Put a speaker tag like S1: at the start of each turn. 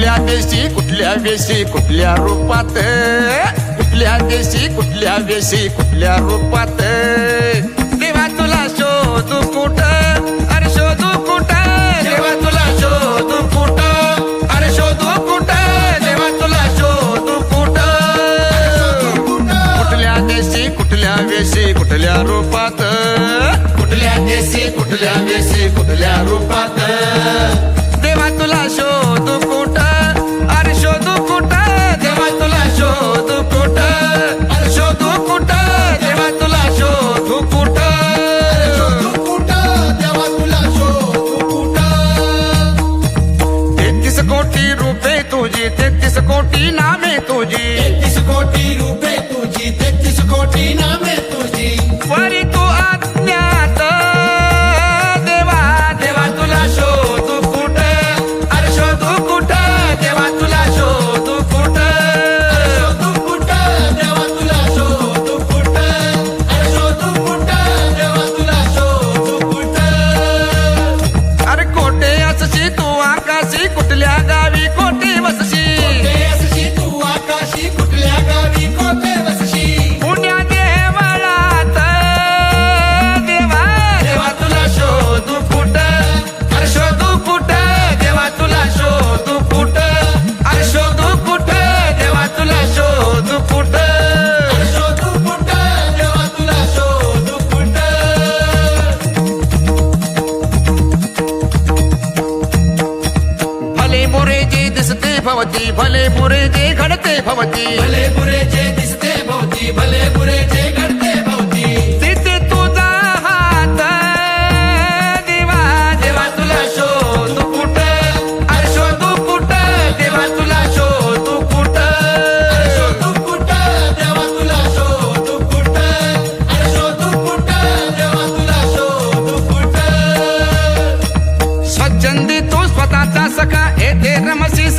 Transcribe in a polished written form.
S1: कुठल्या वेशी कुठल्या रूपात, कुठल्या देशी कुठल्या वेशी कुठल्या रूपात, देवा तुला शोधू कुठ, अरे शोधू कुठ, देवा तुला शोधू कुठ, अरे शोधू कुठ, देवा तुला शोधू कुठ, कुठल्या देशी कुठल्या वेशी कुठल्या रूपात, कुठल्या देशी कुठल्या वेशी कुठल्या रूपात, देवा तुला शोधू कुठ, अरे शोधू कुठ, देवा तुला शोधू कुठ, अरे शोधू कुठ, देवा तुला शोधू कुठ, शोधू कुठ, देवा तुला शोधू कुठ. 33 कोटी रूपे तुझी, 33 कोटी नामे तुझी,
S2: 33 कोटी रूपे तुझी, 33 कोटी नामे तुझी.
S1: वरी तू अज्ञात देवा, देवा तुला शोधू कुठ, अरे शोधू कुठ, देवा तुला शोधू कुठ,
S2: शोधू कुठ, देवा तुला शोधू कुठ, अरे शोधू कुठ, देवा तुला शोधू कुठ.
S1: अरे कोठे असशी तू आकाशी, कुठल्या गावी कोठे वसशी,
S2: कोठे असशी तू आकाशी, कुठल्या गावी कोठे वसशी.
S1: पुण्या देवळात देवा, देवा तुला शोधू कुठ, अरे शोधू कुठ, देवा तुला शोधू कुठ, अरे शोधू कुठ, देवा तुला शोधू कुठ,
S2: अरे शोधू कुठ, देवा तुला शोधू कुठ.
S1: भले बुरे जे दिसते भवती, भले बुरे जे घडते भवती,
S2: भले बुरे जे दिसते भोवती, भले बुरे जे घडते भोवती.
S1: तिथे तुझा हात देवा, देवा तुला शोधू कुठ, अरे शोधू कुठ, देवा तुला शोधू कुठ,
S2: अरे शोधू कुठ, देवा तुला शोधू कुठ, अरे शोधू कुठ, देवा तुला शोधू कुठ.
S1: स्वच्छंदी तू स्वतःचा सखा येथे रमसी